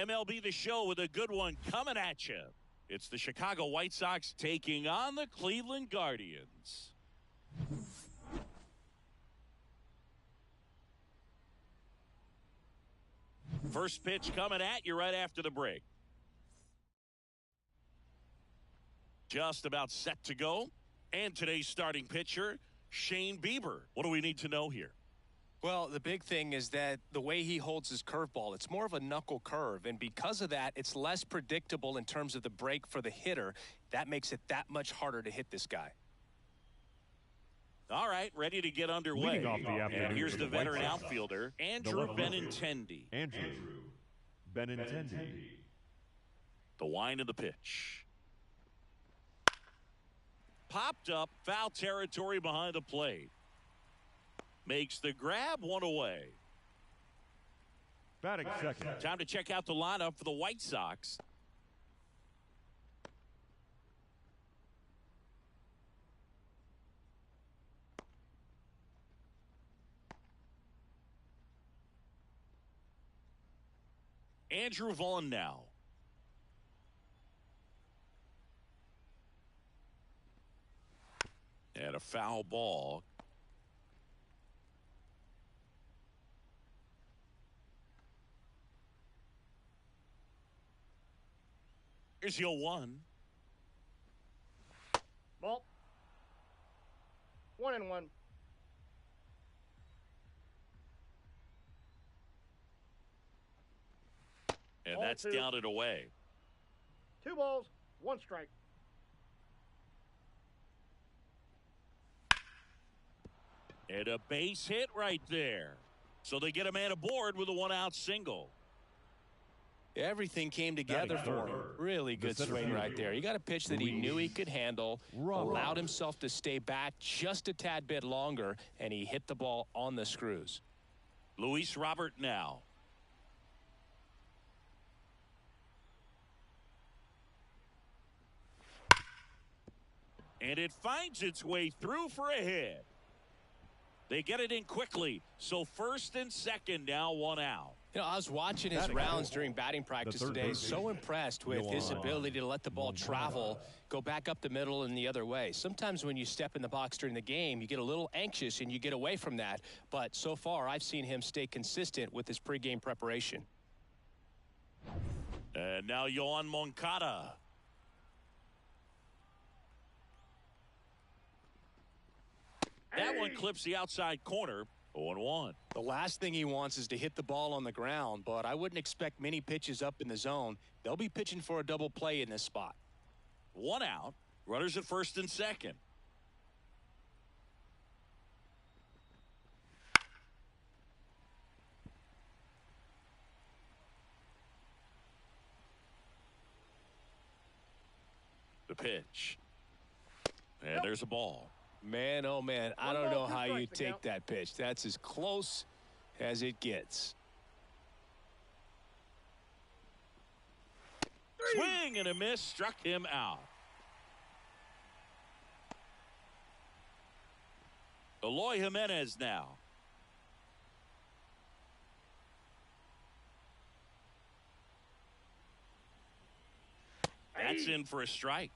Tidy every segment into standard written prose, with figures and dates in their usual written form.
MLB The Show with a good one coming at you. It's the Chicago White Sox taking on the Cleveland Guardians. First pitch coming at you right after the break. Just about set to go. And today's starting pitcher, Shane Bieber. What do we need to know here? Well, the big thing is that the way he holds his curveball, it's more of a knuckle curve. And because of that, it's less predictable in terms of the break for the hitter. That makes it that much harder to hit this guy. All right, ready to get underway. And here's the veteran outfielder, Andrew Benintendi. Andrew Benintendi. The wind of the pitch. Popped up, foul territory behind the plate. Makes the grab, one away. Batting second. Time to check out the lineup for the White Sox. Andrew Vaughn now. And a foul ball. Here's your 1. Ball. 1-1. And Ball that's 2. down and away. 2 balls, 1 strike. And a base hit right there. So they get a man aboard with a 1-out single. Everything came together for him. Really good swing right there. He got a pitch that he knew he could handle, allowed himself to stay back just a tad bit longer, and he hit the ball on the screws. Luis Robert now. And it finds its way through for a hit. They get it in quickly. So first and second, now 1 out. You know, I was watching his rounds during batting practice today. So impressed with his ability to let the ball travel, go back up the middle and the other way. Sometimes when you step in the box during the game, you get a little anxious and you get away from that. But so far, I've seen him stay consistent with his pregame preparation. And now Yoan Moncada. That one clips the outside corner. 0-1. The last thing he wants is to hit the ball on the ground, but I wouldn't expect many pitches up in the zone. They'll be pitching for a double play in this spot. 1 out. Runners at first and second. The pitch. And there's a ball. Man, oh man, I don't know how you take that pitch. That's as close as it gets. Swing and a miss, struck him out. Eloy Jimenez now. That's in for a strike.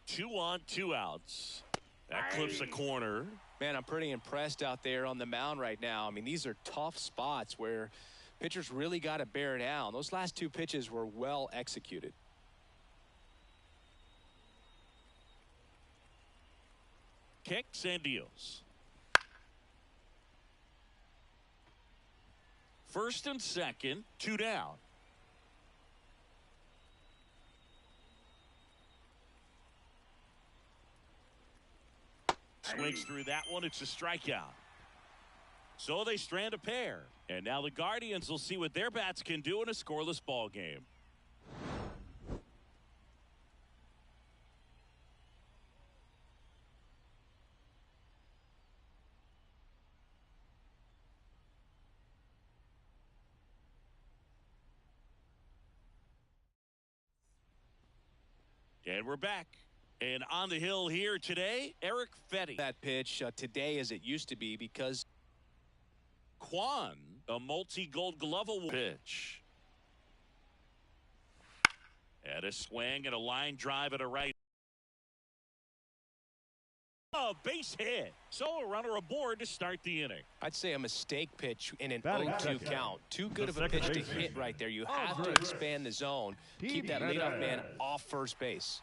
Two on, 2 outs. That clips a corner. Man, I'm pretty impressed out there on the mound right now. I mean, these are tough spots where pitchers really got to bear down. Those last 2 pitches were well executed. Kicks and deals. First and second, 2 down. Swings through that one. It's a strikeout. So they strand a pair. And now the Guardians will see what their bats can do in a scoreless ball game. And we're back. And on the hill here today, Eric Fetty. That pitch today as it used to be because Kwan, a multi-gold glove award pitch. And a swing and a line drive at a right. A base hit. So a runner aboard to start the inning. I'd say a mistake pitch in an Batting 0-2 second. count. Too good The of a pitch to second hit baseman. right there. You have to expand the zone. Keep that leadoff man off first base.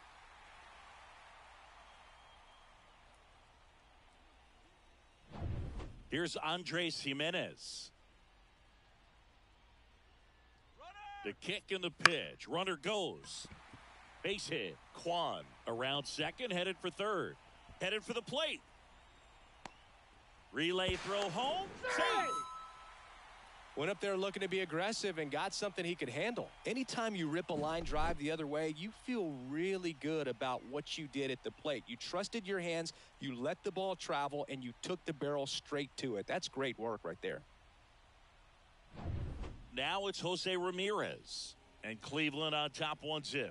Here's Andres Jimenez. The kick and the pitch. Runner goes. Base hit. Kwan around second, headed for third. Headed for the plate. Relay throw home. Save. Went up there looking to be aggressive and got something he could handle. Anytime you rip a line drive the other way, you feel really good about what you did at the plate. You trusted your hands, you let the ball travel, and you took the barrel straight to it. That's great work right there. Now it's Jose Ramirez. And Cleveland on top 1-0.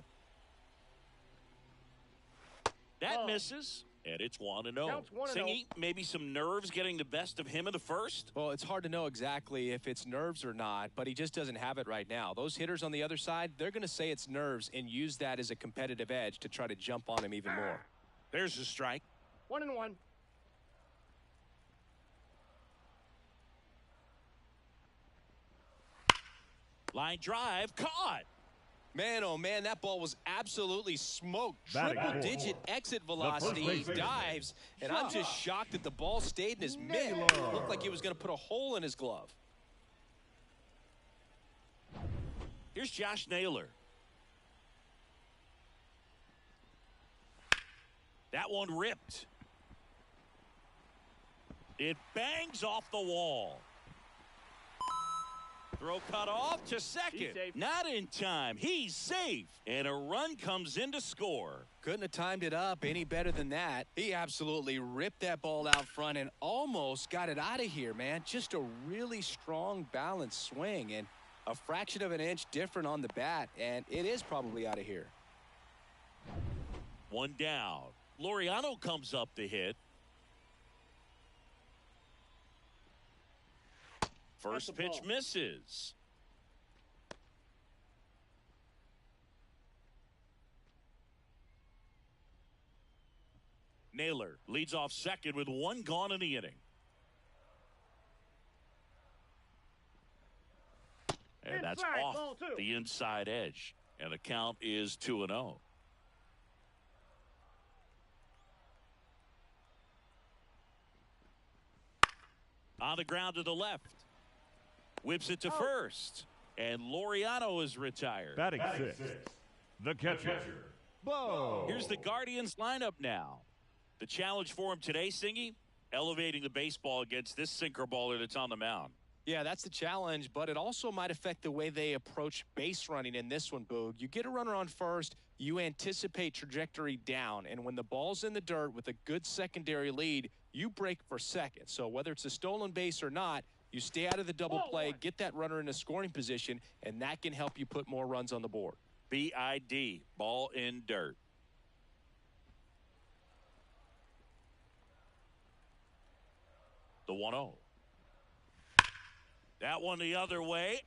That misses. And it's 1-0. Counts 1-0. Singy, maybe some nerves getting the best of him in the first. Well, it's hard to know exactly if it's nerves or not, but he just doesn't have it right now. Those hitters on the other side, they're going to say it's nerves and use that as a competitive edge to try to jump on him even more. There's a strike. 1-1. Line drive caught. Man, oh man, that ball was absolutely smoked. Batting Triple-digit exit velocity. He baseman. dives, and I'm just shocked that the ball stayed in his mitt. Naylor. Looked like he was going to put a hole in his glove. Here's Josh Naylor. That one ripped. It bangs off the wall. Throw cut off to second. He's safe. Not in time. He's safe. And a run comes in to score. Couldn't have timed it up any better than that. He absolutely ripped that ball out front and almost got it out of here, man. Just a really strong, balanced swing and a fraction of an inch different on the bat, and it is probably out of here. One down. Laureano comes up to hit. First pitch misses. Naylor leads off second with one gone in the inning. And that's Inside, off ball two. the inside edge. And the count is 2-0. On the ground to the left. Whips it to first. And Laureano is retired. Batting sixth. The catcher. Bo. Here's the Guardians lineup now. The challenge for him today, Singy, elevating the baseball against this sinker baller that's on the mound. Yeah, that's the challenge, but it also might affect the way they approach base running in this one, Boog. You get a runner on first, you anticipate trajectory down, and when the ball's in the dirt with a good secondary lead, you break for second. So whether it's a stolen base or not, you stay out of the double play, get that runner in a scoring position, and that can help you put more runs on the board. BID, ball in dirt. The 1-0. That one the other way.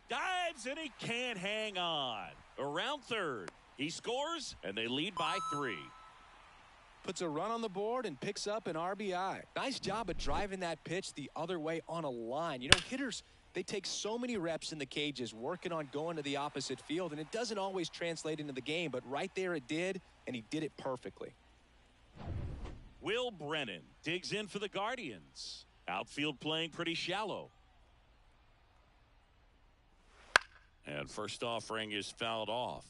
Dives and he can't hang on. Around third. He scores and they lead by 3. Puts a run on the board and picks up an RBI. Nice job of driving that pitch the other way on a line. You know, hitters, they take so many reps in the cages working on going to the opposite field, and it doesn't always translate into the game, but right there it did, and he did it perfectly. Will Brennan digs in for the Guardians. Outfield playing pretty shallow. And first offering is fouled off.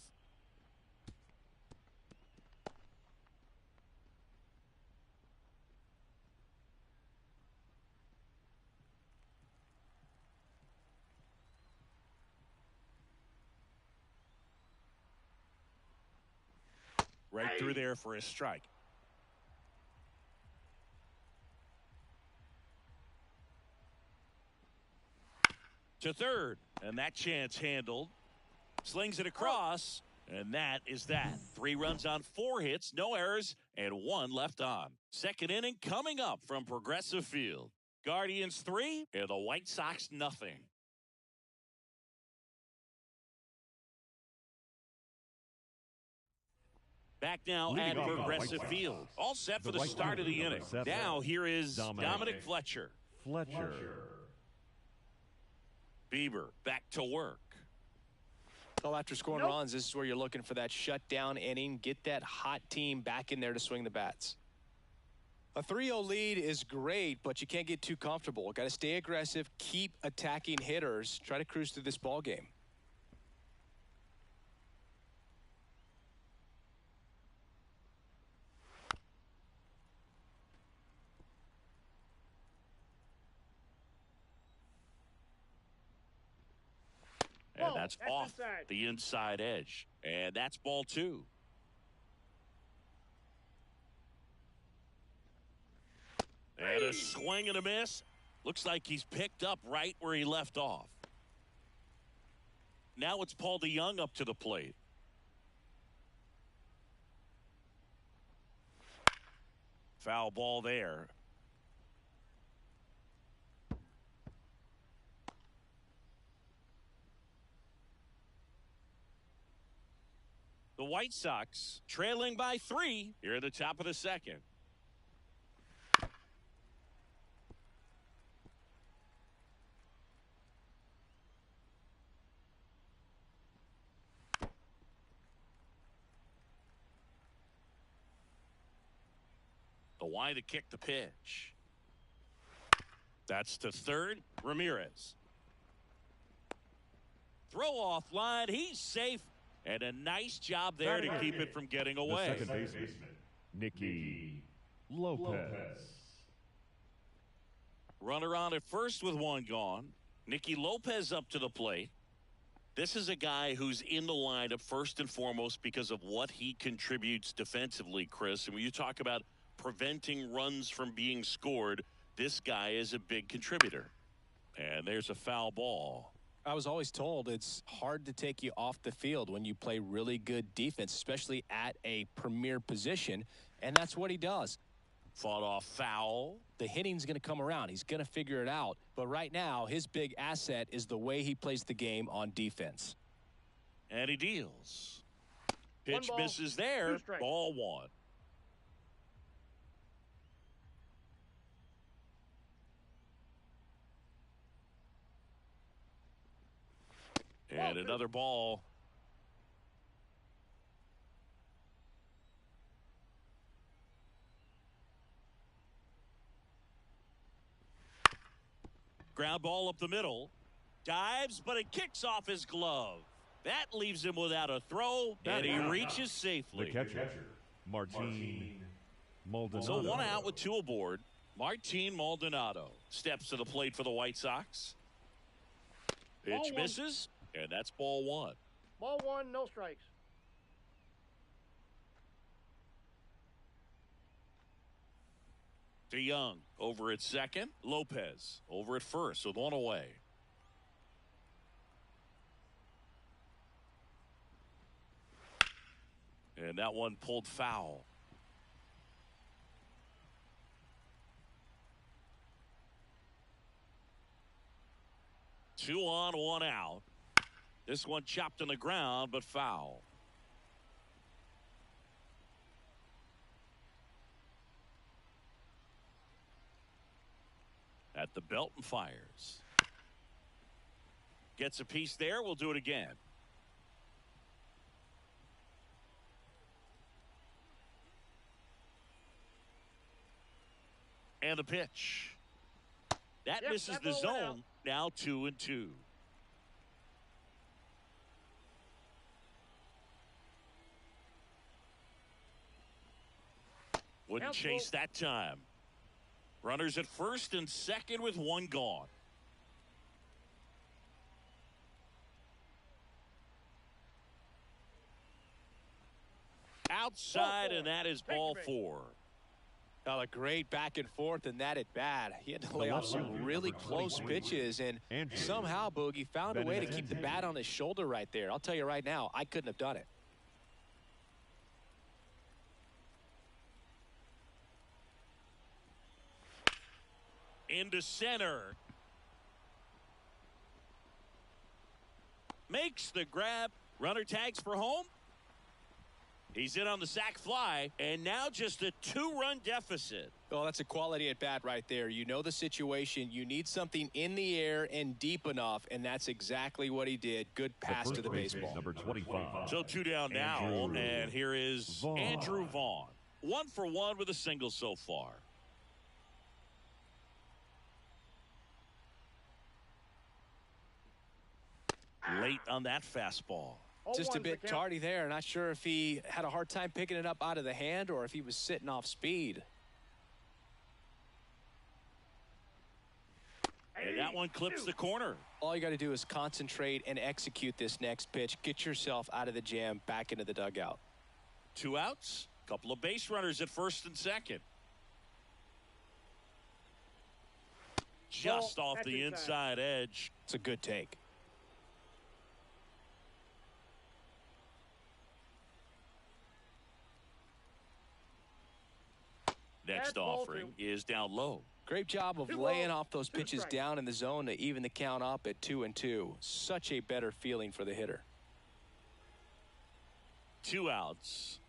Right through there for a strike. To third, and that chance handled. Slings it across, And that is that. 3 runs on 4 hits, no errors, and 1 left on. Second inning coming up from Progressive Field. Guardians 3 and the White Sox nothing. Back now at Progressive Field. All set for the start of the inning. Now here is Dominic Fletcher. Bieber back to work. Well, after scoring runs, this is where you're looking for that shutdown inning. Get that hot team back in there to swing the bats. A 3-0 lead is great, but you can't get too comfortable. Got to stay aggressive, keep attacking hitters, try to cruise through this ball game. And that's off the inside edge. And that's ball 2. And a swing and a miss. Looks like he's picked up right where he left off. Now it's Paul DeJong up to the plate. Foul ball there. The White Sox trailing by 3 here at the top of the second. The why to kick the pitch. That's to third. Ramirez. Throw off line. He's safe. And a nice job there to keep it from getting away. The second baseman, Nicky Lopez. Runner on at first with 1 gone. Nicky Lopez up to the plate. This is a guy who's in the lineup first and foremost because of what he contributes defensively, Chris. And when you talk about preventing runs from being scored, this guy is a big contributor. And there's a foul ball. I was always told it's hard to take you off the field when you play really good defense, especially at a premier position, and that's what he does. Fought off foul. The hitting's going to come around. He's going to figure it out. But right now, his big asset is the way he plays the game on defense. And he deals. Pitch misses there. Ball 1. And another ball. Ground ball up the middle. Dives, but it kicks off his glove. That leaves him without a throw, and he reaches safely. The catcher, Martin Maldonado. So 1 out with 2 aboard. Martin Maldonado steps to the plate for the White Sox. Pitch misses. And that's ball 1. Ball 1, no strikes. DeJong over at second. Lopez over at first with 1 away. And that one pulled foul. Two on, 1 out. This one chopped on the ground, but foul. At the belt and fires. Gets a piece there. We'll do it again. And the pitch. That misses the zone. Now 2-2. Wouldn't chase that time. Runners at first and second with 1 gone. Outside, and that is ball 4. A great back and forth, and that at bat. He had to lay off some really close pitches, and somehow Boogie found a way to keep the bat on his shoulder right there. I'll tell you right now, I couldn't have done it. Into center. Makes the grab. Runner tags for home. He's in on the sac fly, and now just a 2-run deficit. Well, that's a quality at bat right there. You know the situation. You need something in the air and deep enough, and that's exactly what he did. Good pass to the baseball. Number 25. So 2 down now, and here is Andrew Vaughn. 1 for 1 with a single so far. Late on that fastball. Just a bit tardy there. Not sure if he had a hard time picking it up out of the hand or if he was sitting off speed. And that one clips the corner. All you got to do is concentrate and execute this next pitch. Get yourself out of the jam, back into the dugout. 2 outs. Couple of base runners at first and second. Just off the inside edge. It's a good take. Next offering is down low. Great job of laying off those pitches down in the zone to even the count up at 2-2. Such a better feeling for the hitter. 2 outs.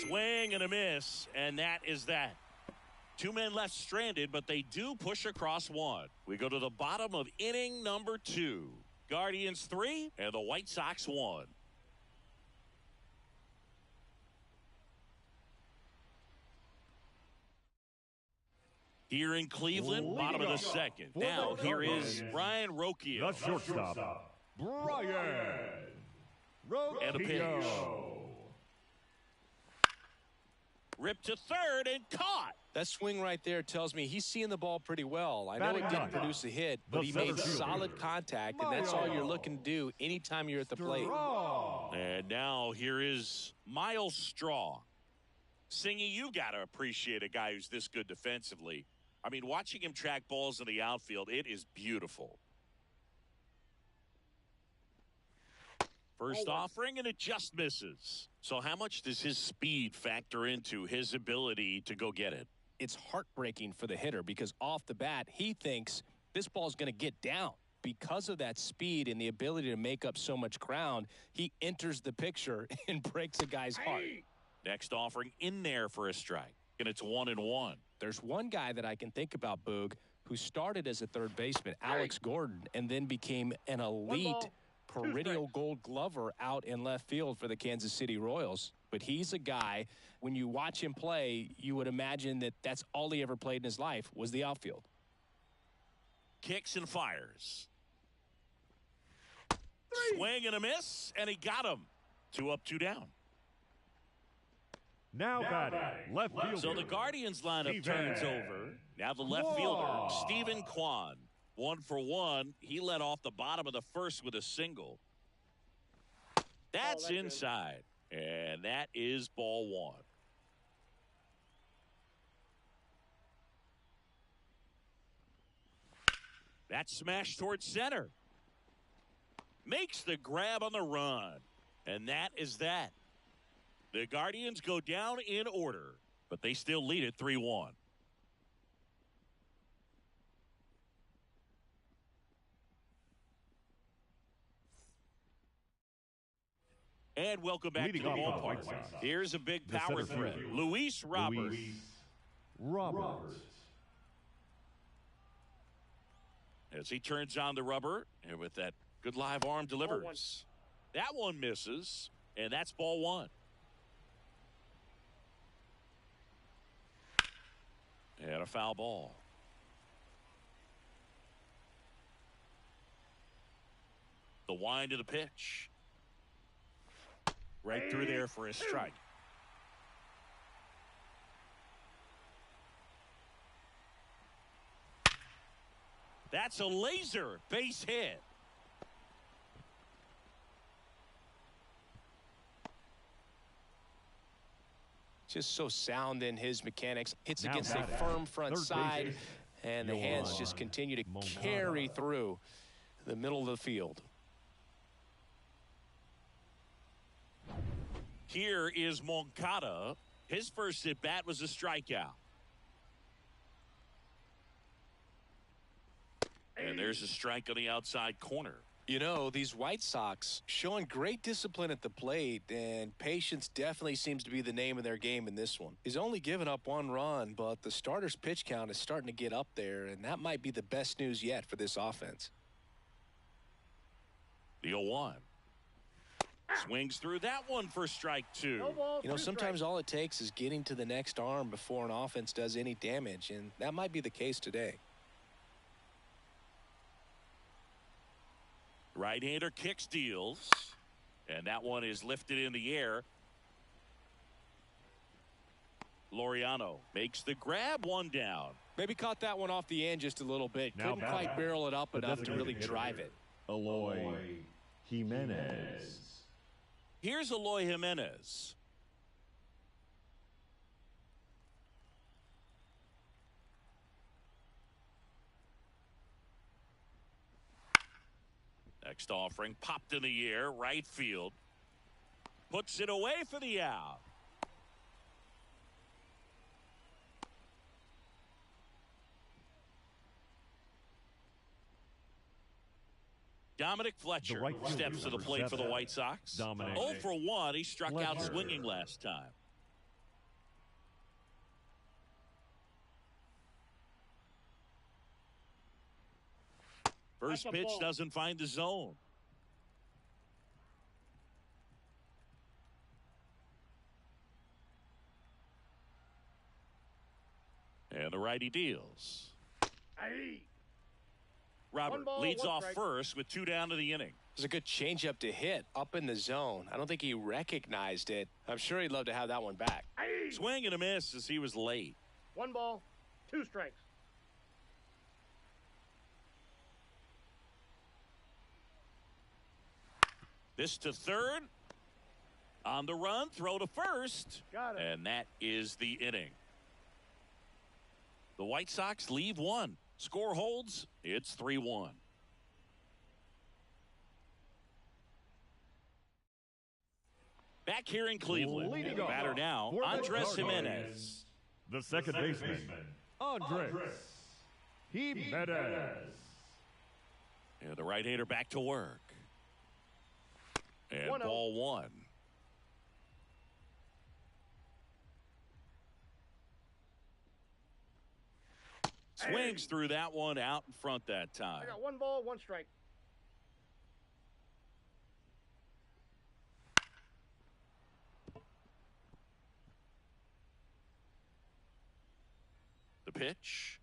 Swing and a miss, and that is that. 2 men left stranded, but they do push across 1. We go to the bottom of inning number 2. Guardians 3 and the White Sox 1. Here in Cleveland, bottom of the second. Now, here is Brian Rocchio. The shortstop, Brian Rocchio. And a pitch. Ripped to third and caught. That swing right there tells me he's seeing the ball pretty well. I know it didn't produce a hit, but he made solid contact, and that's all you're looking to do anytime you're at the plate. And now here is Miles Straw. Singy, you got to appreciate a guy who's this good defensively. I mean, watching him track balls in the outfield, it is beautiful. First offering, and it just misses. So how much does his speed factor into his ability to go get it? It's heartbreaking for the hitter because off the bat, he thinks this ball's going to get down. Because of that speed and the ability to make up so much ground, he enters the picture and breaks a guy's heart. Next offering in there for a strike, and it's 1-1. There's one guy that I can think about, Boog, who started as a third baseman, Alex Gordon, and then became an elite perennial Gold Glover out in left field for the Kansas City Royals. But he's a guy, when you watch him play, you would imagine that that's all he ever played in his life was the outfield. Kicks and fires. Swing and a miss, and he got him. 2 up, 2 down. Now batting, left fielder. So the Guardians lineup turns over. Now the left fielder, Stephen Kwan. 1 for 1. He led off the bottom of the first with a single. That's inside. And that is ball 1. That's smashed towards center. Makes the grab on the run. And that is that. The Guardians go down in order, but they still lead it 3-1. And welcome back to the ballpark. Here's a big power threat. Luis Robert. As he turns on the rubber, and with that good live arm delivers. That one misses, and that's ball 1. And a foul ball. The wind of the pitch. Right through there for a strike. That's a laser base hit. Just so sound in his mechanics. Hits against a firm front side, and the hands just continue to carry through the middle of the field. Here is Moncada. His first at bat was a strikeout. And there's a strike on the outside corner. You know, these White Sox showing great discipline at the plate, and patience definitely seems to be the name of their game in this one. He's only given up 1 run, but the starter's pitch count is starting to get up there, and that might be the best news yet for this offense. The 0-1. Swings through that one for strike 2. No ball, You know, 2 sometimes strikes. all it takes is getting to the next arm before an offense does any damage, and that might be the case today. Right-hander kicks, deals, and that one is lifted in the air. Laureano makes the grab, 1 down. Maybe caught that one off the end just a little bit. Now Couldn't quite barrel it up the enough to really designated drive hitter. it. Eloy Jimenez. Here's Eloy Jimenez. Next offering popped in the air, right field. Puts it away for the out. Dominic Fletcher right fielder, steps to the number plate for the 7. White Sox. Dominic 0 for 1. He struck out Fletcher. swinging last time. First That's a pitch ball. doesn't find the zone. And the righty deals. Aye. Robert 1 ball, leads 1 off strike. first with 2 down to the inning. It was a good changeup to hit up in the zone. I don't think he recognized it. I'm sure he'd love to have that one back. Aye. Swing and a miss as he was late. 1 ball, 2 strikes. This to third. On the run, throw to first. Got it. And that is the inning. The White Sox leave 1. Score holds. It's 3-1. Back here in Cleveland. Leading off Batter now, for the Andres Cardinals. Jimenez. The second baseman, Andres Jimenez. And the right-hander back to work. And 1-0. ball 1. Swings through that one out in front that time. I got 1 ball, 1 strike. The pitch.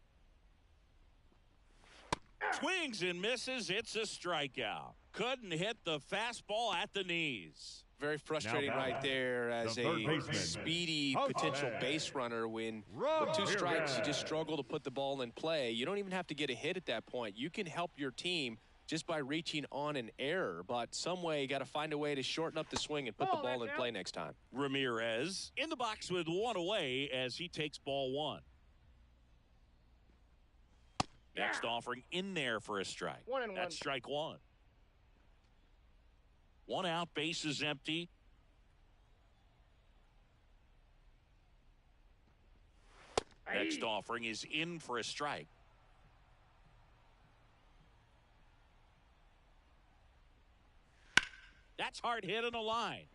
Swings and misses. It's a strikeout. Couldn't hit the fastball at the knees. Very frustrating Now right back, there as the third a baseman, speedy Jose potential base runner. When with 2 strikes, you just struggle to put the ball in play. You don't even have to get a hit at that point. You can help your team just by reaching on an error. But some way, you got to find a way to shorten up the swing and put the ball in play next time. Ramirez in the box with 1 away as he takes ball 1. Next offering in there for a strike. 1-1. That's strike 1. 1 out, bases empty. Next offering is in for a strike. That's hard hit on the line.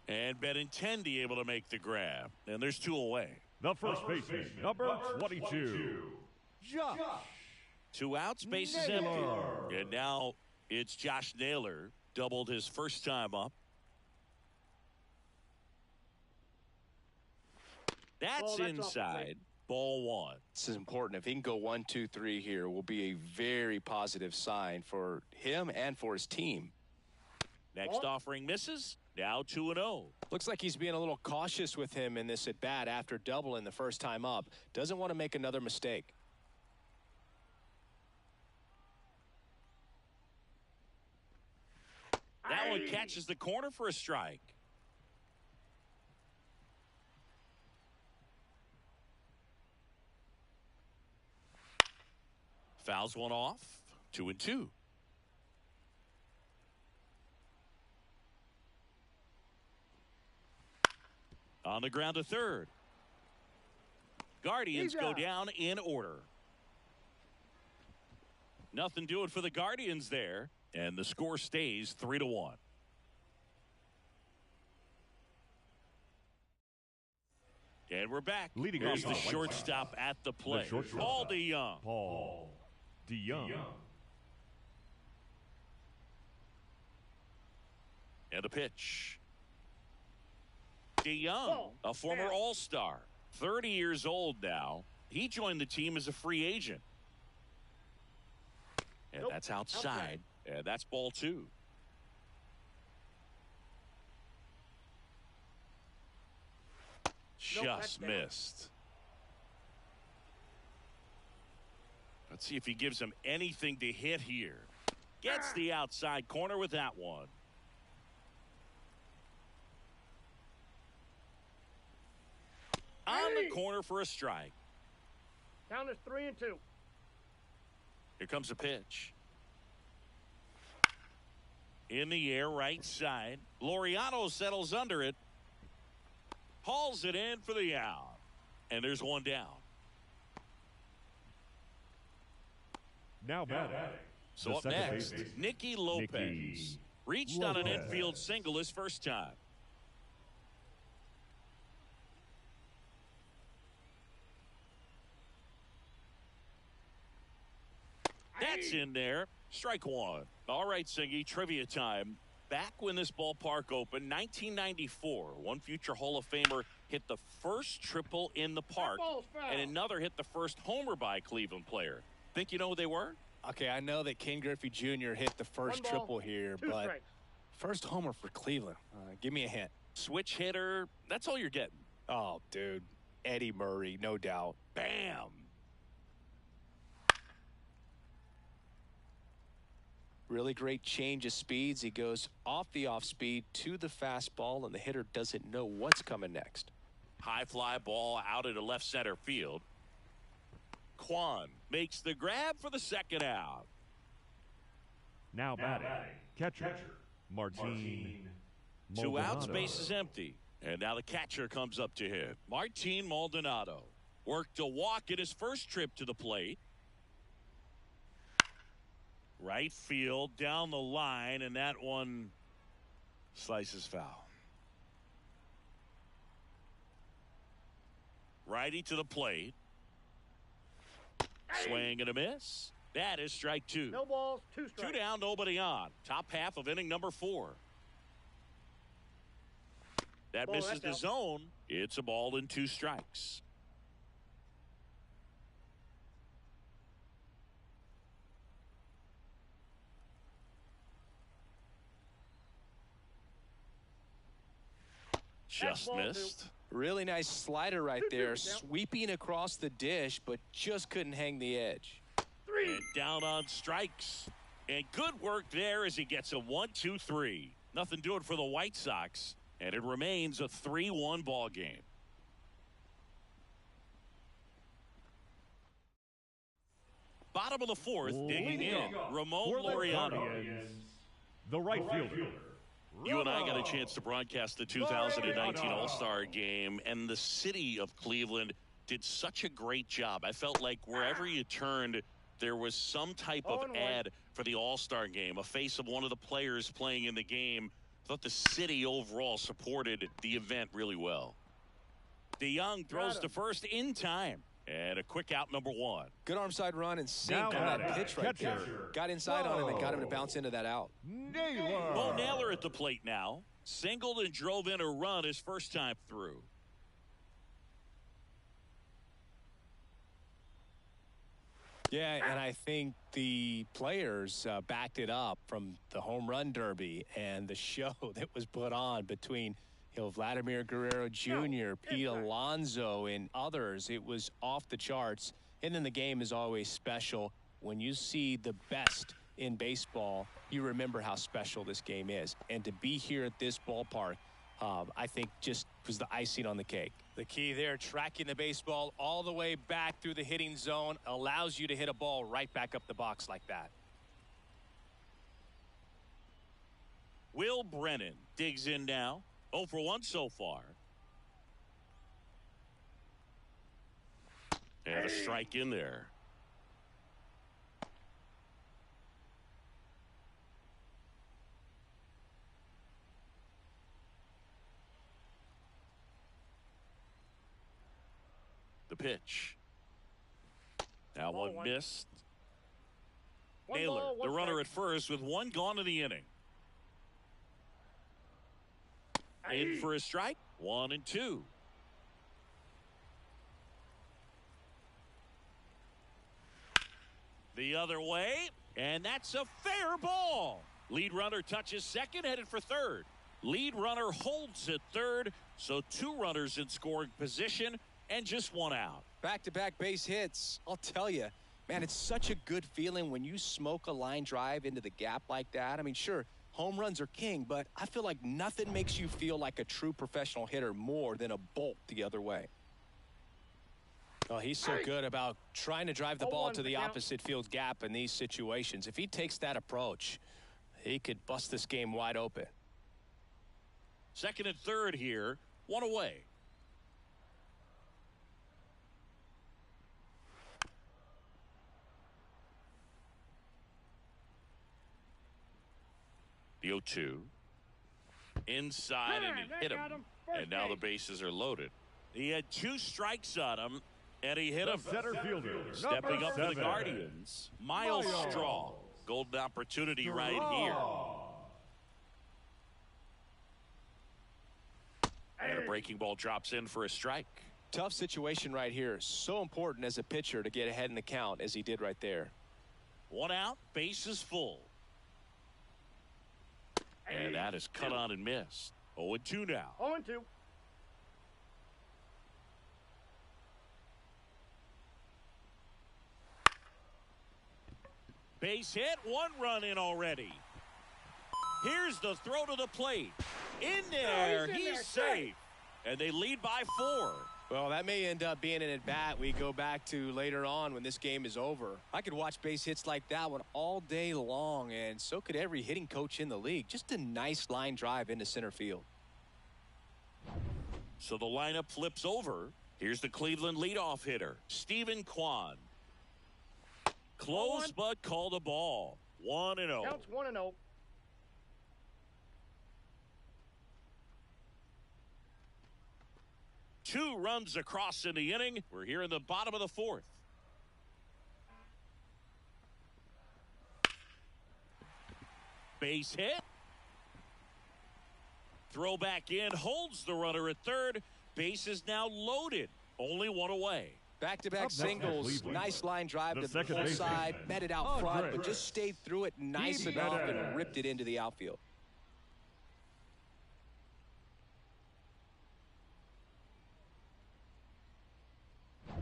And Benintendi able to make the grab. And there's 2 away. The first baseman, number 22, Josh 2 outs, base is empty. And now it's Josh Naylor. Doubled his first time up. That's Ball, that's off the inside. plate. Ball 1. This is important. If he can go 1, 2, 3 here, will be a very positive sign for him and for his team. Next offering misses. Now 2-0. Looks like he's being a little cautious with him in this at bat after doubling the first time up. Doesn't want to make another mistake. That one catches the corner for a strike. Fouls one off. 2-2. On the ground to third. Guardians go down in order. Nothing doing for the Guardians there. And the score stays 3-1. And we're back. Leading Here's off the shortstop at the plate. Paul DeJong. Paul DeJong. And a pitch. DeJong, a former All-Star, 30 years old now. He joined the team as a free agent. And that's outside. And that's ball 2. Just missed. Let's see if he gives him anything to hit here. Gets the outside corner with that one. On the corner for a strike. Count is 3-2. Here comes a pitch. In the air, right side. Laureano settles under it. Hauls it in for the out. And there's one down. Now batting. So up next, Nicky Lopez. Reached on an infield single his first time. That's in there. Strike one. All right, Singy, trivia time. Back when this ballpark opened, 1994, one future Hall of Famer hit the first triple in the park, and another hit the first homer by a Cleveland player. Think you know who they were? Okay, I know that Ken Griffey Jr. hit the first triple here, but first homer for Cleveland. Give me a hint. Switch hitter. That's all you're getting. Oh, dude. Eddie Murray, no doubt. Bam. Really great change of speeds. He goes off the off speed to the fastball, and the hitter doesn't know what's coming next. High fly ball out into left center field. Kwan makes the grab for the second out. Now batting. Catcher. Martin. 2 outs, base is empty. And now the catcher comes up to hit. Martin Maldonado worked a walk in his first trip to the plate. Right field, down the line, and that one slices foul. Righty to the plate. Swing and a miss. That is strike 2. No balls, 2 strikes. 2 down, nobody on. Top half of inning number 4. That misses the zone. It's a ball and 2 strikes. Just missed. Really nice slider right there, sweeping across the dish, but just couldn't hang the edge. And down on strikes. And good work there as he gets a 1-2-3. Nothing doing for the White Sox, and it remains a 3-1 ball game. Bottom of the 4th, digging in, Ramon Laureano. The right fielder. You and I got a chance to broadcast the 2019 All-Star Game, and the city of Cleveland did such a great job. I felt like wherever you turned, there was some type of ad for the All-Star Game, a face of one of the players playing in the game. I thought the city overall supported the event really well. DeJong throws to first in time. And a quick out, number 1. Good arm side run and sink on that pitch right there. Got inside on him and got him to bounce into that out. Bo Naylor at the plate now. Singled and drove in a run his first time through. Yeah, and I think the players backed it up from the home run derby and the show that was put on between Vladimir Guerrero Jr., Pete Alonso, and others. It was off the charts. And then the game is always special. When you see the best in baseball, you remember how special this game is. And to be here at this ballpark, I think just was the icing on the cake. The key there, tracking the baseball all the way back through the hitting zone, allows you to hit a ball right back up the box like that. Will Brennan digs in now. 0 for 1 so far. And a strike in there. The pitch. Now Ball one missed. One Naylor, ball, the one runner strike. at first with one gone in the inning. In for a strike. 1-2. The other way, and that's a fair ball. Lead runner touches second, headed for third. Lead runner holds at third, so 2 runners in scoring position and just 1 out. Back-to-back base hits. I'll tell you, man, it's such a good feeling when you smoke a line drive into the gap like that. I mean, sure, home runs are king, but I feel like nothing makes you feel like a true professional hitter more than a bolt the other way. Oh, he's so good about trying to drive the ball to the opposite field gap in these situations. If he takes that approach, he could bust this game wide open. Second and third here, 1 away. The 0-2. Inside, and he hit him. And now the bases are loaded. He had 2 strikes on him, and he hit him. Center fielder. Stepping up for the 7. Guardians, Miles Straw. Golden opportunity right here. And a breaking ball drops in for a strike. Tough situation right here. So important as a pitcher to get ahead in the count as he did right there. 1 out, bases full. And that is cut on and missed. 0-2 now. 0-2. Base hit, 1 run in already. Here's the throw to the plate. In there, he's safe. And they lead by 4. Well, that may end up being an at-bat we go back to later on when this game is over. I could watch base hits like that one all day long, and so could every hitting coach in the league. Just a nice line drive into center field. So the lineup flips over. Here's the Cleveland leadoff hitter, Stephen Kwan. Close but called a ball. 1-0. Counts 1-0. Two runs across in the inning. We're here in the bottom of the 4th. Base hit. Throw back in, holds the runner at third. Base is now loaded. Only 1 away. Back-to-back singles. Nice line drive to the full side. Met it out front, but just stayed through it nice enough and ripped it into the outfield.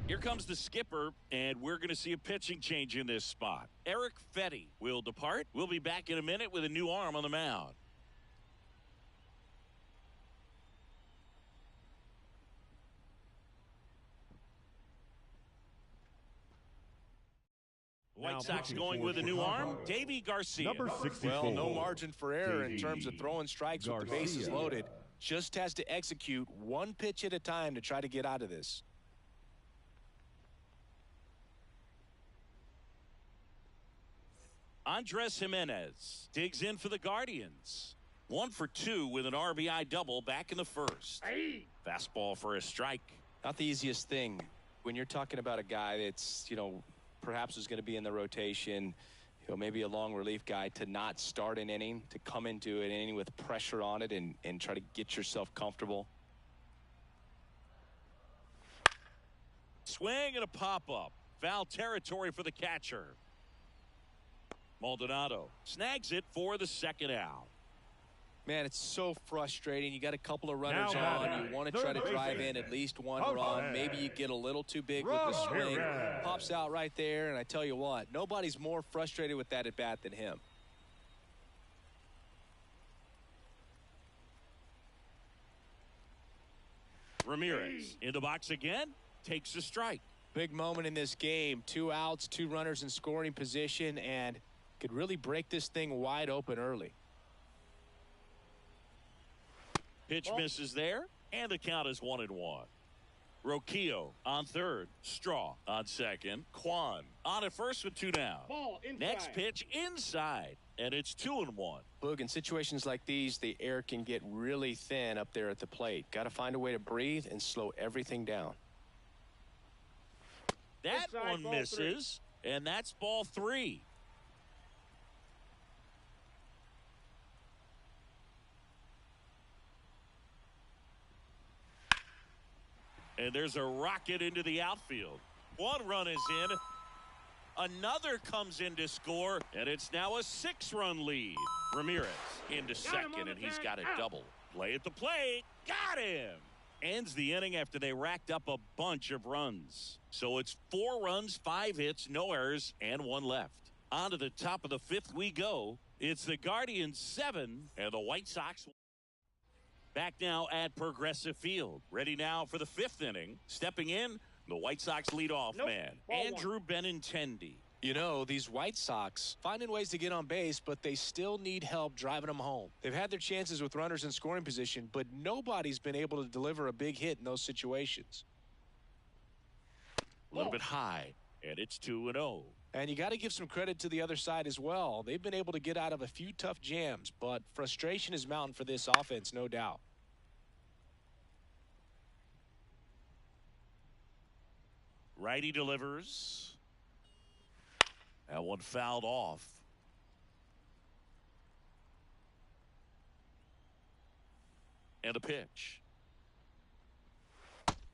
Here comes the skipper, and we're going to see a pitching change in this spot. Eric Fetty will depart. We'll be back in a minute with a new arm on the mound. White Sox going with a new arm, Davy Garcia. Number 64. Well, no margin for error in terms of throwing strikes with the bases loaded. Just has to execute 1 pitch at a time to try to get out of this. Andres Jimenez digs in for the Guardians. 1 for 2 with an RBI double back in the 1st. Fastball for a strike. Not the easiest thing when you're talking about a guy that's, perhaps is going to be in the rotation, maybe a long relief guy, to not start an inning, to come into an inning with pressure on it and try to get yourself comfortable. Swing and a pop-up. Foul territory for the catcher. Maldonado snags it for the 2nd out. Man, it's so frustrating. You got a couple of runners on. You want to try to drive in at least 1 run. Maybe you get a little too big with the swing. Pops out right there, and I tell you what, nobody's more frustrated with that at bat than him. Ramirez in the box again, takes a strike. Big moment in this game. 2 outs, 2 runners in scoring position, and could really break this thing wide open early. Pitch misses there, and the count is 1-1. Roquillo on third, Straw on second, Kwan on at first with 2 down. Ball inside. Next pitch inside, and it's 2-1. Boog, in situations like these, the air can get really thin up there at the plate. Got to find a way to breathe and slow everything down. That Inside, one ball misses, and that's ball 3. And there's a rocket into the outfield. 1 run is in. Another comes in to score, and it's now a 6-run lead. Ramirez into second, and he's got a double. Play at the plate. Got him. Ends the inning after they racked up a bunch of runs. So it's 4 runs, 5 hits, no errors, and 1 left. On to the top of the 5th we go. It's the Guardians 7 and the White Sox. Back now at Progressive Field. Ready now for the 5th inning. Stepping in, the White Sox leadoff man, Andrew Benintendi. You know, these White Sox finding ways to get on base, but they still need help driving them home. They've had their chances with runners in scoring position, but nobody's been able to deliver a big hit in those situations. A little bit high, and it's 2-0. And you got to give some credit to the other side as well. They've been able to get out of a few tough jams, but frustration is mounting for this offense, no doubt. Righty delivers. That one fouled off. And a pitch.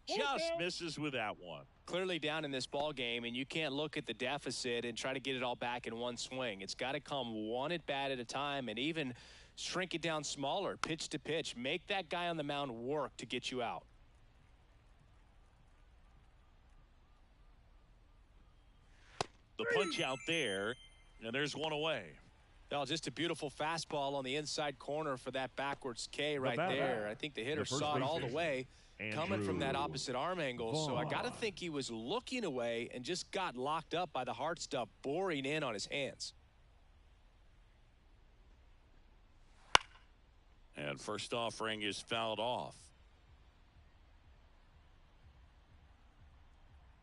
Just misses with that one. Clearly down in this ball game, and you can't look at the deficit and try to get it all back in one swing. It's got to come one at bat at a time, and even shrink it down smaller, pitch to pitch. Make that guy on the mound work to get you out. The punch out there, and there's 1 away. Well, just a beautiful fastball on the inside corner for that backwards K right there. I think the hitter saw it all the way coming from that opposite arm angle. So I got to think he was looking away and just got locked up by the hard stuff boring in on his hands. And first offering is fouled off.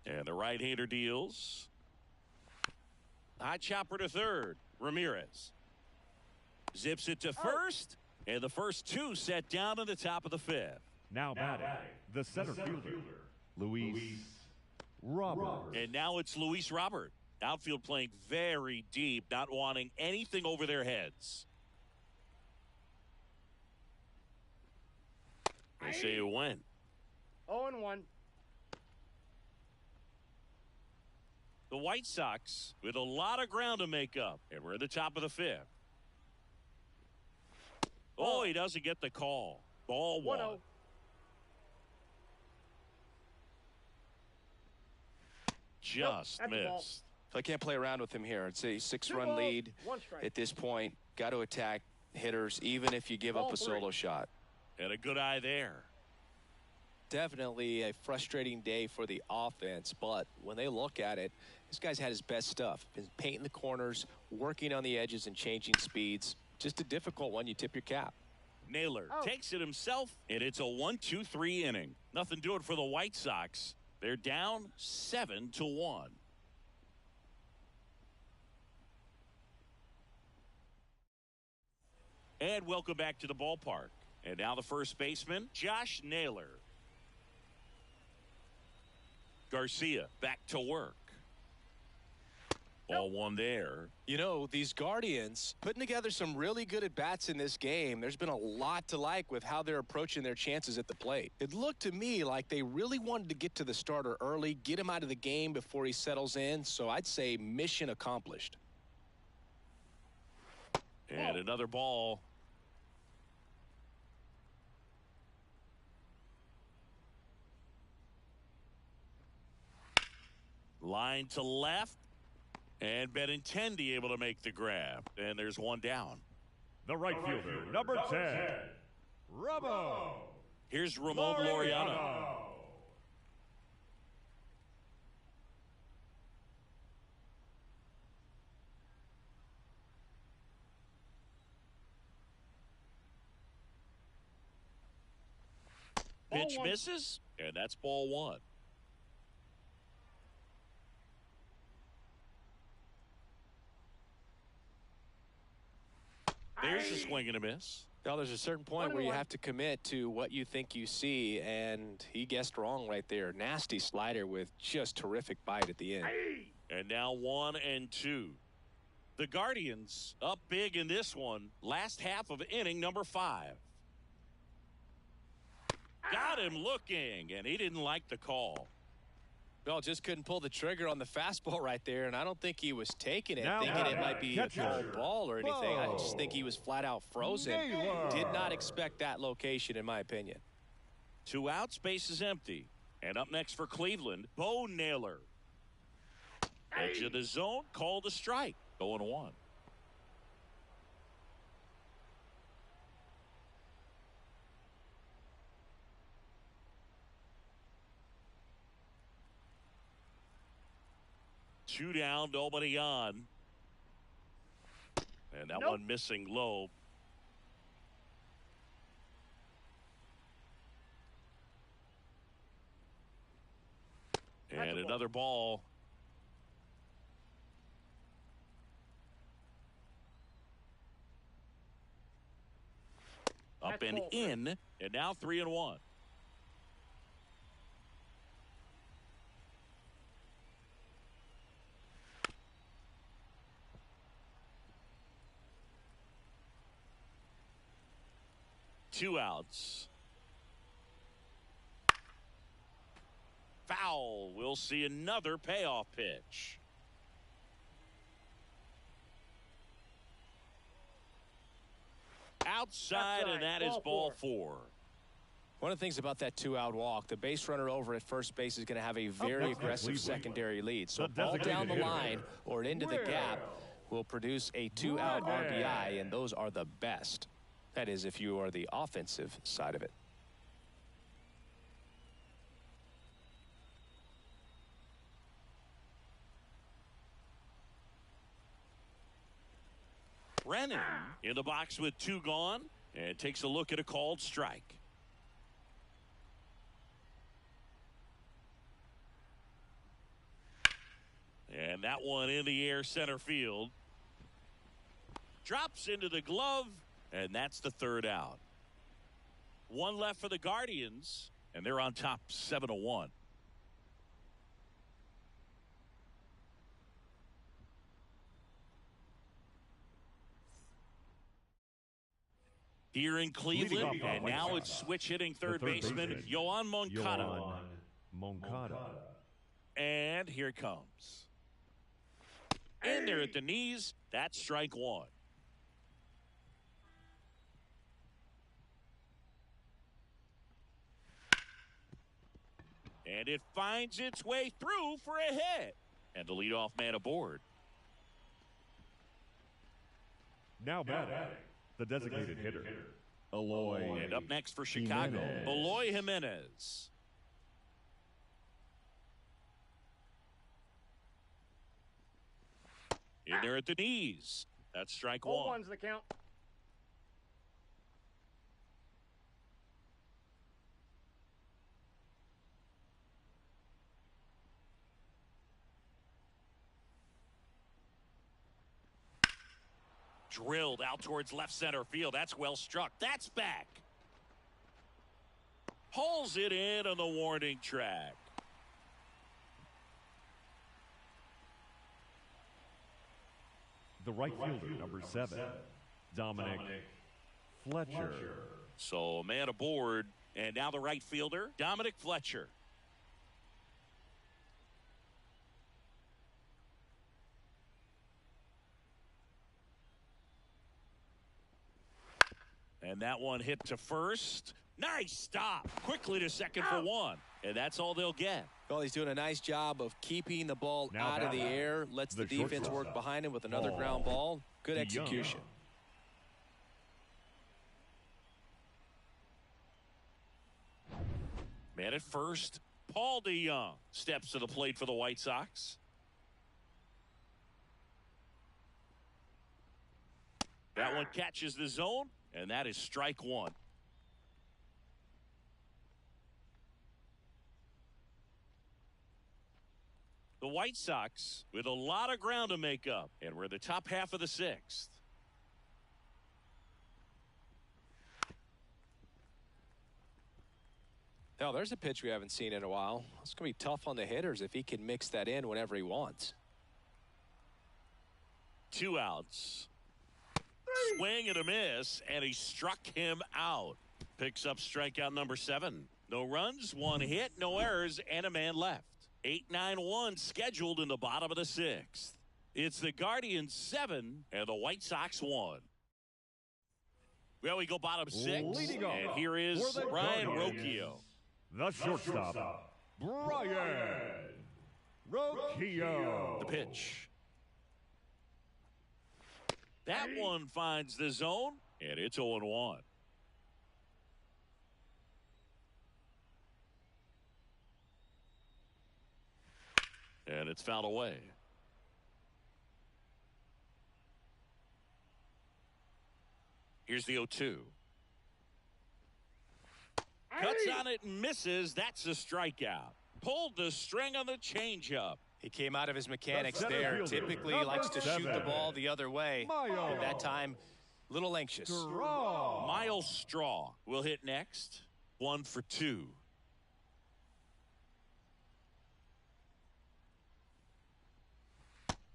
And the right-hander deals. High chopper to third. Ramirez zips it to first, and the first 2 set down in the top of the 5th. Now batting, the center fielder, Luis Robert. And now it's Luis Robert. Outfield playing very deep, not wanting anything over their heads. They say it went. 0-1. The White Sox with a lot of ground to make up, and we're at the top of the 5th. Oh, he doesn't get the call. Ball 1. Just missed. So I can't play around with him here. It's a 6-run lead at this point. Got to attack hitters even if you give up a solo shot. And a good eye there. Definitely a frustrating day for the offense, but when they look at it, this guy's had his best stuff. Been painting the corners, working on the edges, and changing speeds. Just a difficult one. You tip your cap. Naylor takes it himself, and it's a 1-2-3 inning. Nothing doing for the White Sox. They're down 7-1. And welcome back to the ballpark. And now the first baseman, Josh Naylor. Garcia back to work. Ball 1 there. You know, these Guardians putting together some really good at-bats in this game. There's been a lot to like with how they're approaching their chances at the plate. It looked to me like they really wanted to get to the starter early, get him out of the game before he settles in. So I'd say mission accomplished. And another ball. Line to left. And Benintendi able to make the grab. And there's 1 down. The right fielder, number 10, Robo. Here's Ramon Laureano. Pitch misses, and that's ball 1. There's a swing and a miss. Well, there's a certain point where you have to commit to what you think you see, and he guessed wrong right there. Nasty slider with just terrific bite at the end. And now 1-2. The Guardians up big in this one. Last half of inning number 5. Got him looking, and he didn't like the call. Well, just couldn't pull the trigger on the fastball right there, and I don't think he was taking it, Now thinking it might be a catcher. ball or anything. I just Whoa. think he was flat out frozen. Naylor. Did not expect that location, in my opinion. 2 outs, base is empty. And up next for Cleveland, Bo Naylor. Edge of the zone, called a strike. 0-1. Two down, nobody on. And that one missing low. And another ball. Up and in, and now 3-1. Two outs. Foul. We'll see another payoff pitch. Outside, and that is ball 4. One of the things about that 2-out walk, the base runner over at first base is going to have a very aggressive secondary lead. So a ball down the line or into the gap will produce a 2-out RBI, and those are the best. That is, if you are the offensive side of it. Brennan in the box with 2 gone and takes a look at a called strike. And that one in the air center field. Drops into the glove, and that's the 3rd out. 1 left for the Guardians, and they're on top 7-1. Here in Cleveland, and now it's switch hitting third baseman Yoan Moncada. And here it comes. In there at the knees, that's strike 1. And it finds its way through for a hit. And the leadoff man aboard. Now batting, the designated hitter, Eloy. And up next for Chicago, Eloy Jimenez. In there at the knees. That's strike 1. 0-1's the count. Drilled out towards left center field. That's well struck. That's back. Hauls it in on the warning track. The right fielder, number 7, Dominic Fletcher. So a man aboard, and now the right fielder, Dominic Fletcher. And that one hit to first. Nice stop. Quickly to second for 1. And that's all they'll get. Well, he's doing a nice job of keeping the ball out of the air. Lets the defense work behind him with another ground ball. Good execution. Man at first, Paul DeYoung steps to the plate for the White Sox. That one catches the zone, and that is strike 1. The White Sox with a lot of ground to make up, and we're in the top half of the 6th. Hell, there's a pitch we haven't seen in a while. It's going to be tough on the hitters if he can mix that in whenever he wants. 2 outs. Swing and a miss, and he struck him out. Picks up strikeout number 7. No runs, 1 hit, no errors, and a man left. 8-9-1 scheduled in the bottom of the 6th. It's the Guardians 7 and the White Sox 1. Well, we go bottom 6, and here is Brayan Rocchio. The shortstop, Brayan Rocchio. The pitch. That one finds the zone, and it's 0-1. And it's fouled away. Here's the 0-2. Cuts on it and misses. That's a strikeout. Pulled the string on the changeup. He came out of his mechanics there. Typically he likes to shoot the ball the other way. At that time, a little anxious. Myles Straw will hit next. 1 for 2.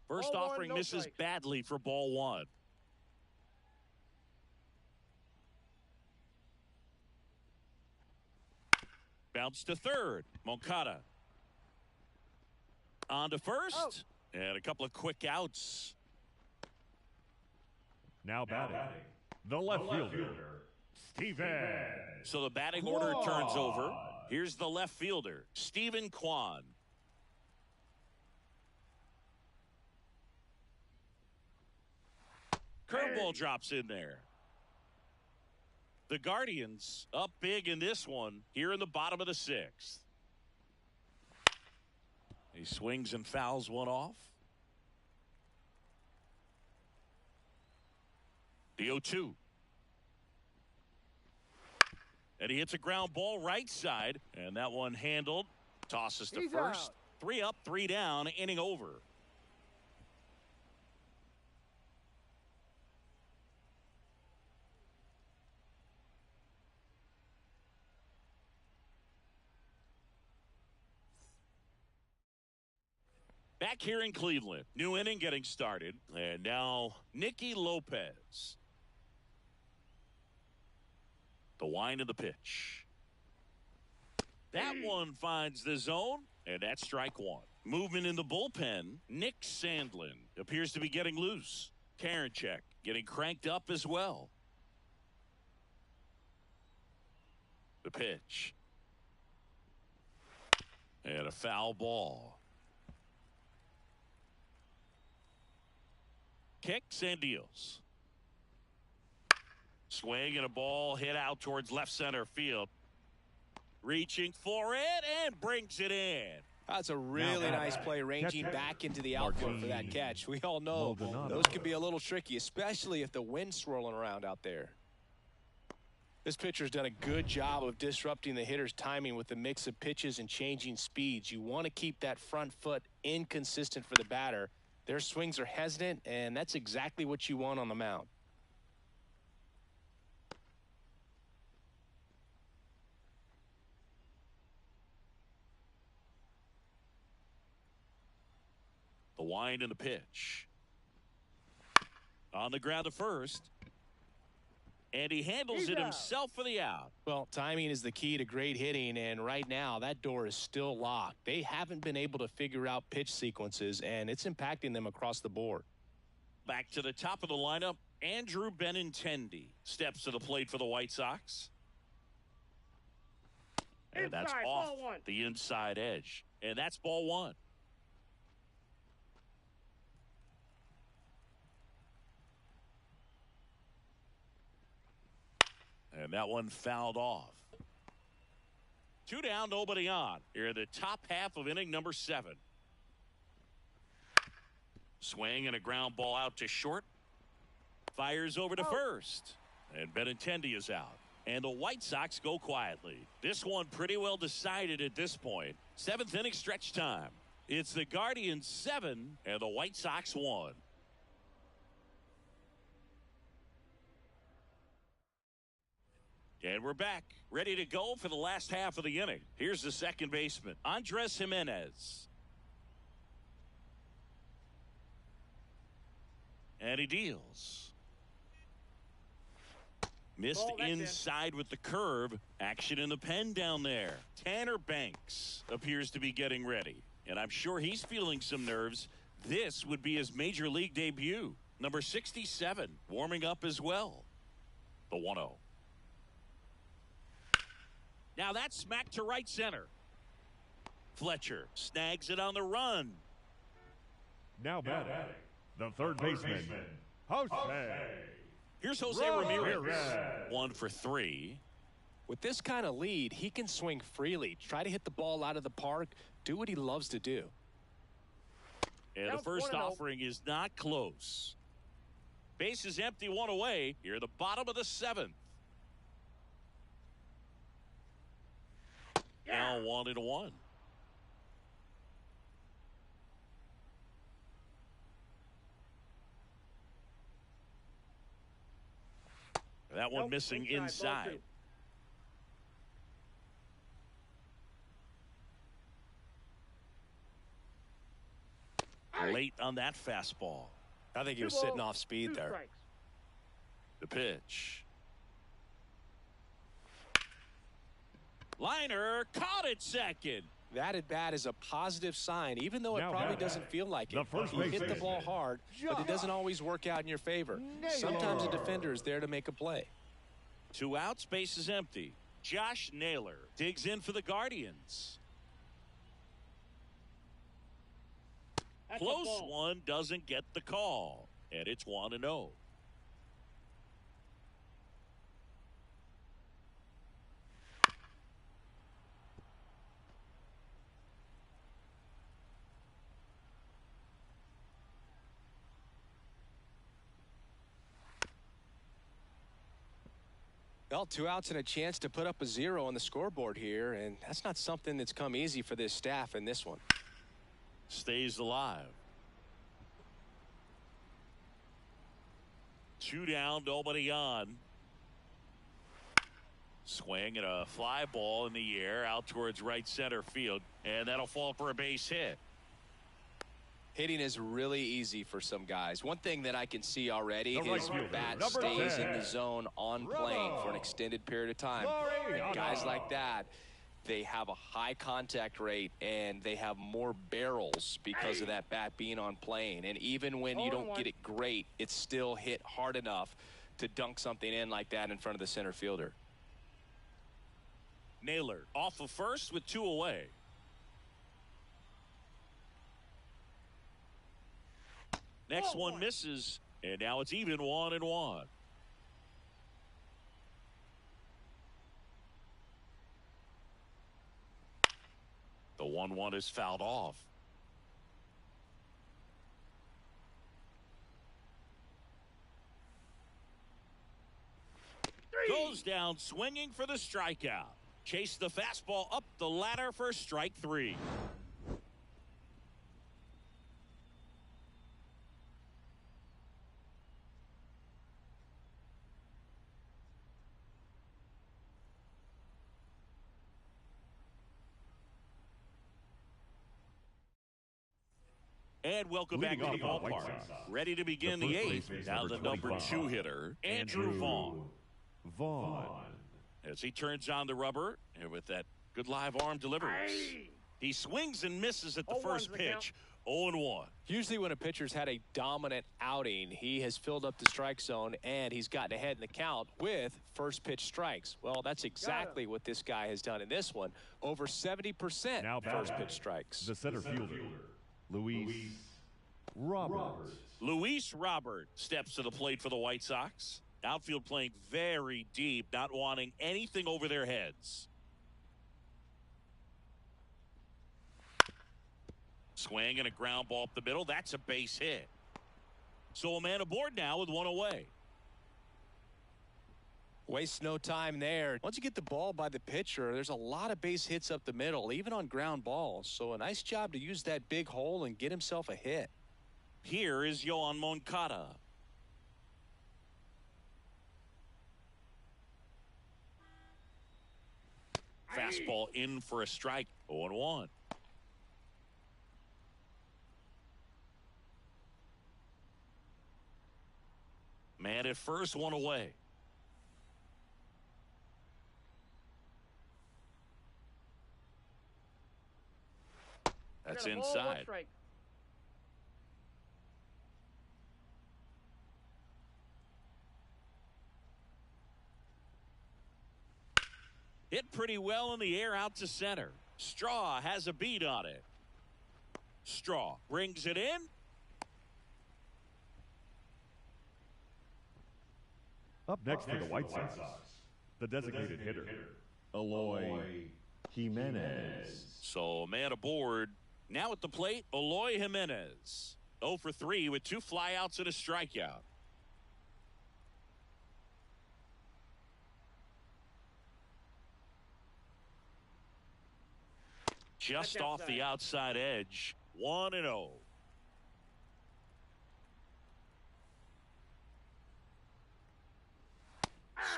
First offering misses badly for ball 1. Bounce to third. Moncada. On to first. And a couple of quick outs. Now batting, the left fielder, Steven. So the batting order turns over. Here's the left fielder, Steven Kwan. Curveball drops in there. The Guardians up big in this one here in the bottom of the 6th. He swings and fouls one off. The 0-2. And he hits a ground ball right side. And that one handled. Tosses to first. 3 up, 3 down. Inning over. Back here in Cleveland. New inning getting started. And now Nicky Lopez. The wind of the pitch. That one finds the zone. And that's strike 1. Movement in the bullpen. Nick Sandlin appears to be getting loose. Karinchak getting cranked up as well. The pitch. And a foul ball. Kicks and deals. Swing and a ball hit out towards left center field. Reaching for it and brings it in. That's a really nice play, ranging back into the outfield for that catch. We all know those can be a little tricky, especially if the wind's swirling around out there. This pitcher's done a good job of disrupting the hitter's timing with the mix of pitches and changing speeds. You want to keep that front foot inconsistent for the batter. Their swings are hesitant, and that's exactly what you want on the mound. The wind and the pitch. On the ground to first. And he handles it himself for the out. Well, timing is the key to great hitting, and right now that door is still locked. They haven't been able to figure out pitch sequences, and it's impacting them across the board. Back to the top of the lineup, Andrew Benintendi steps to the plate for the White Sox. And that's off the inside edge. And that's ball 1. And that one fouled off. 2 down, nobody on. Here in the top half of inning number 7. Swing and a ground ball out to short. Fires over to first. And Benintendi is out. And the White Sox go quietly. This one pretty well decided at this point. 7th inning stretch time. It's the Guardians 7 and the White Sox 1. And we're back, ready to go for the last half of the inning. Here's the second baseman, Andres Gimenez. And he deals. Missed inside with the curve. Action in the pen down there. Tanner Banks appears to be getting ready. And I'm sure he's feeling some nerves. This would be his major league debut. Number 67, warming up as well. The 1-0. Now that's smacked to right center. Fletcher snags it on the run. Now batting, the third baseman, Jose. Here's Jose Ramirez. 1 for 3. With this kind of lead, he can swing freely, try to hit the ball out of the park, do what he loves to do. And the first offering is not close. Base is empty, 1 away. Here, the bottom of the 7th. Now 1-1. That one missing inside. Late on that fastball. I think he was sitting off speed there. The pitch. Liner caught it second. That at bat is a positive sign, even though it probably doesn't feel like it. You hit the ball hard, but it doesn't always work out in your favor. Sometimes a defender is there to make a play. 2 outs, base is empty. Josh Naylor digs in for the Guardians. Close one, doesn't get the call. And it's 1-0. Well, 2 outs and a chance to put up a 0 on the scoreboard here, and that's not something that's come easy for this staff in this one. Stays alive. 2 down, nobody on. Swing and a fly ball in the air out towards right center field, and that'll fall for a base hit. Hitting is really easy for some guys. One thing that I can see already is bat number stays 10, in the zone on plane for an extended period of time. And guys like that, they have a high contact rate and they have more barrels because of that bat being on plane. And even when you don't get it great, it's still hit hard enough to dunk something in like that in front of the center fielder. Naylor off of first with 2 away. Next one misses, and now it's even 1-1. The 1-1 is fouled off. Goes down swinging for the strikeout. Chase the fastball up the ladder for strike 3. And welcome back to the ballpark. Ready to begin the 8th. Now the number 2 hitter, Andrew Vaughn. As he turns on the rubber, and with that good live arm deliveries. He swings and misses at the first pitch. 0-1. Usually when a pitcher's had a dominant outing, he has filled up the strike zone and he's gotten ahead in the count with first pitch strikes. Well, that's exactly what this guy has done in this one. Over 70% now first pitch strikes. The center fielder, Luis Robert. Luis Robert steps to the plate for the White Sox. Outfield playing very deep, not wanting anything over their heads. Swing and a ground ball up the middle. That's a base hit. So a man aboard now with 1 away. Waste no time there. Once you get the ball by the pitcher, there's a lot of base hits up the middle, even on ground balls. So a nice job to use that big hole and get himself a hit. Here is Yoan Moncada. Fastball in for a strike. 0-1. Man at first, one away. That's inside. Hit pretty well in the air out to center. Straw has a beat on it. Straw brings it in. Up next for the White Sox, the designated hitter, Eloy Jimenez. So man aboard. Now at the plate, Eloy Jimenez. 0 for 3 with 2 flyouts and a strikeout. Just off the outside edge. 1-0.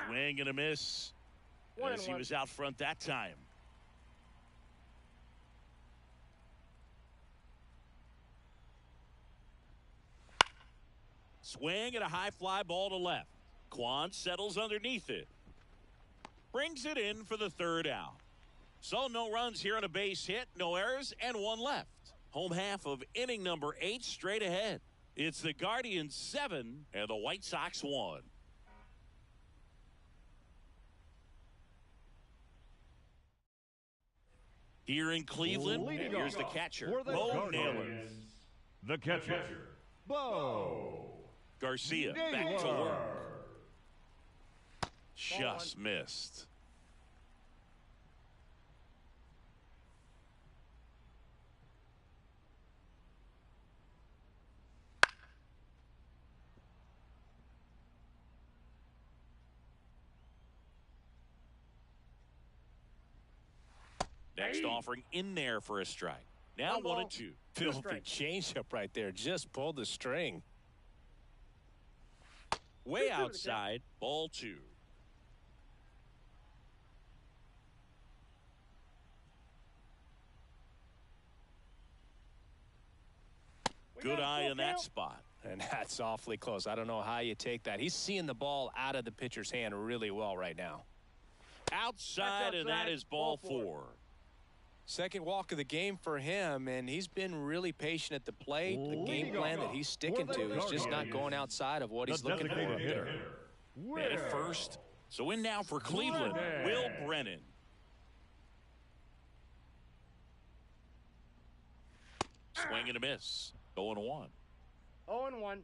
Swing and a miss. As he was out front that time. Swing and a high fly ball to left. Kwan settles underneath it. Brings it in for the 3rd out. So no runs here on a base hit, no errors, and 1 left. Home half of inning number 8 straight ahead. It's the Guardians 7 and the White Sox 1. Here in Cleveland, and here's the catcher, Bo Naylor. The catcher, Bo Garcia back to work. Just missed. Next offering in there for a strike. Now 1-2. Filthy changeup right there. Just pulled the string. Way outside. Ball 2. Good eye in that spot. And that's awfully close. I don't know how you take that. He's seeing the ball out of the pitcher's hand really well right now. Outside, and that is ball 4. Second walk of the game for him, and he's been really patient at the plate. The game plan that he's sticking to is just not going outside of what he's looking for up there. Man at first. So in now for Cleveland, Will Brennan. Swing and a miss. 0-1. 0-1.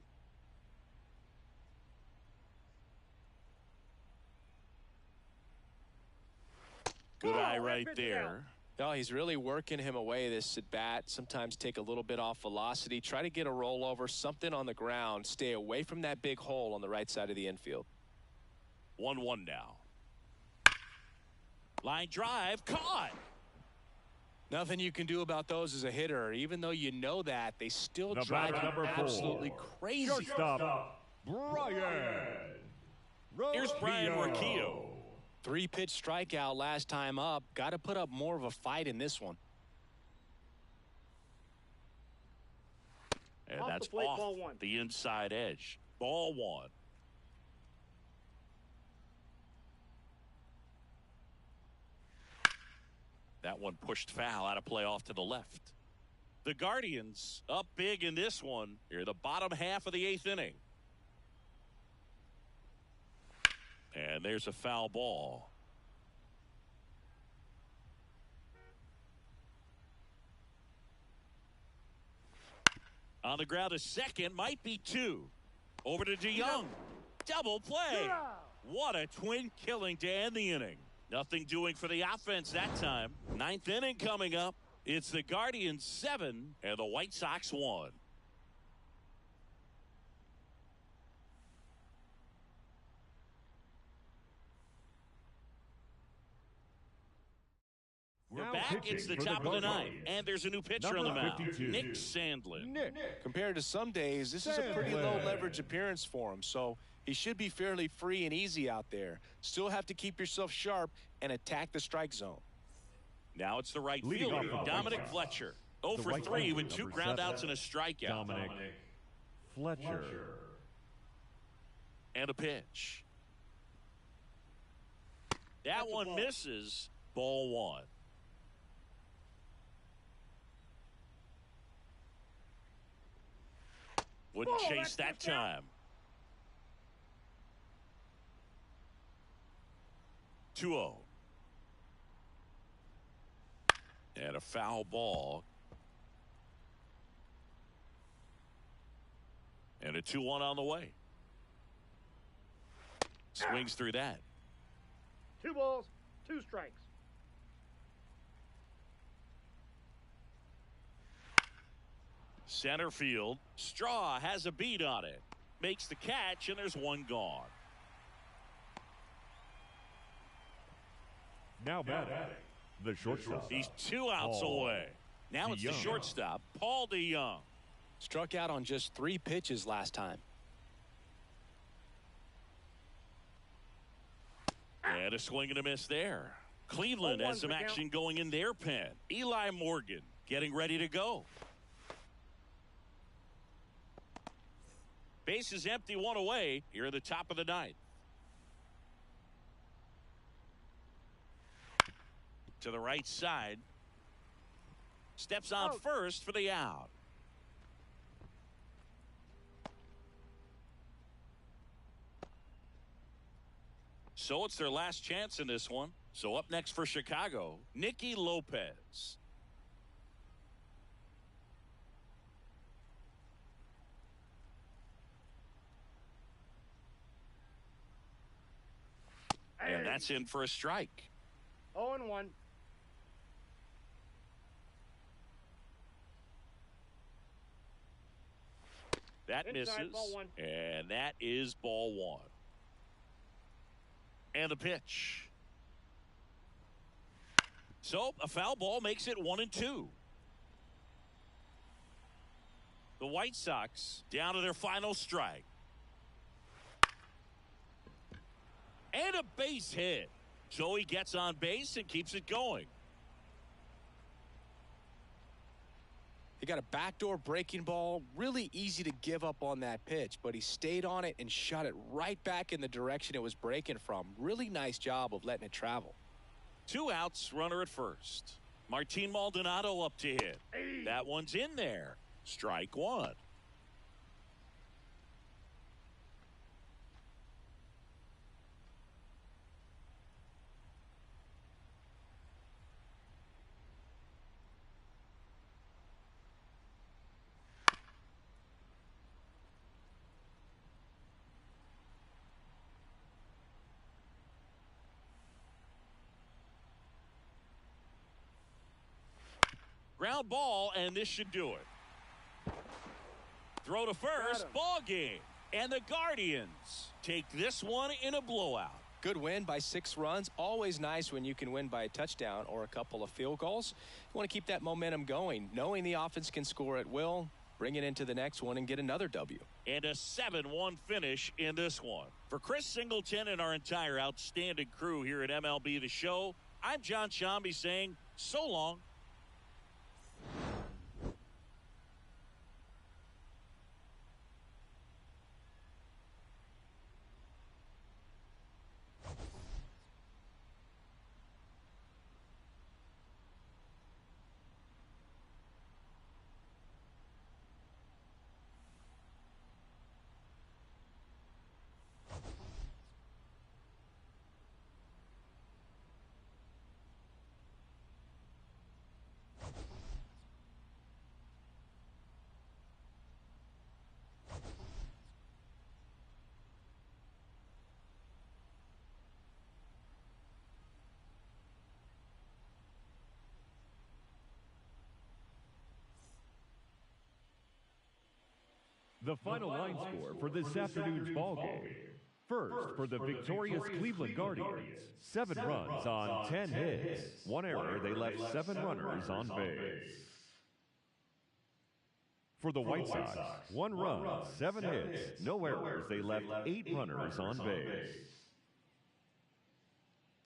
Good eye right there. No, he's really working him away this at bat. Sometimes take a little bit off velocity. Try to get a rollover, something on the ground. Stay away from that big hole on the right side of the infield. 1-1 now. Line drive, caught. Nothing you can do about those as a hitter. Even though you know that, they still drive you absolutely crazy. Shortstop, Brian. Here's Brian Rocchio. 3-pitch strikeout last time up. Got to put up more of a fight in this one. And that's off the inside edge. Ball 1. That one pushed foul out of play off to the left. The Guardians up big in this one. Here the bottom half of the 8th inning. And there's a foul ball. On the ground, a second, might be 2. Over to DeYoung. Double play. What a twin killing to end the inning. Nothing doing for the offense that time. 9th inning coming up. It's the Guardians 7 and the White Sox 1. We're back. It's the top of the 9th, and there's a new pitcher on the mound, Nick Sandlin. Compared to some days, this is a pretty low leverage appearance for him, so he should be fairly free and easy out there. Still have to keep yourself sharp and attack the strike zone. Now it's the right Leading fielder, off for the Dominic White Sox, Fletcher. 0 the for right 3 fielder, with 2 number groundouts 7, and a strikeout. Dominic Fletcher. And a pitch. That one misses. Ball 1. Wouldn't chase that time. 2-0. And a foul ball. And a 2-1 on the way. Swings through that. 2 balls, 2 strikes. Center field. Straw has a beat on it. Makes the catch, and there's one gone. Now batting, the shortstop. He's 2 outs Paul away. Now it's the DeYoung. shortstop, Paul DeYoung. Struck out on just 3 pitches last time. And a swing and a miss there. Cleveland has some action going in their pen. Eli Morgan getting ready to go. Base is empty, 1 away here at the top of the 9th. To the right side. Steps on first for the out. So it's their last chance in this one. So up next for Chicago, Nicky Lopez. And that's in for a strike. 0-1. That misses. Ball 1. And that is ball 1. And the pitch. So a foul ball makes it 1-2. The White Sox down to their final strike. And a base hit. So he gets on base and keeps it going. He got a backdoor breaking ball. Really easy to give up on that pitch, but he stayed on it and shot it right back in the direction it was breaking from. Really nice job of letting it travel. 2 outs, runner at first. Martin Maldonado up to hit. That one's in there. Strike 1. Ground ball, and this should do it. Throw to first, ball game. And the Guardians take this one in a blowout. Good win by 6 runs. Always nice when you can win by a touchdown or a couple of field goals. You want to keep that momentum going, knowing the offense can score at will, bring it into the next one and get another W. And a 7-1 finish in this one. For Chris Singleton and our entire outstanding crew here at MLB The Show, I'm John Shambi saying so long. The final line score for this afternoon's ball game. First, for the victorious Cleveland Guardians, 7 runs on 10 hits. 1 error, they left 7 runners on base. For the White Sox, 1 run, 7 hits, no errors, they left 8 runners on base.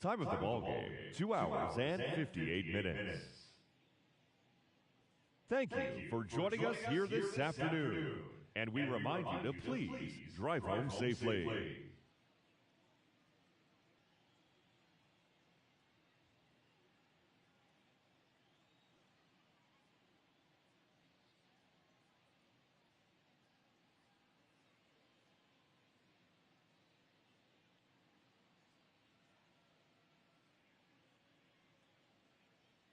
Time of the ball game, 2 hours and 58 minutes. Thank you for joining us here this afternoon. And we remind you to please drive home safely.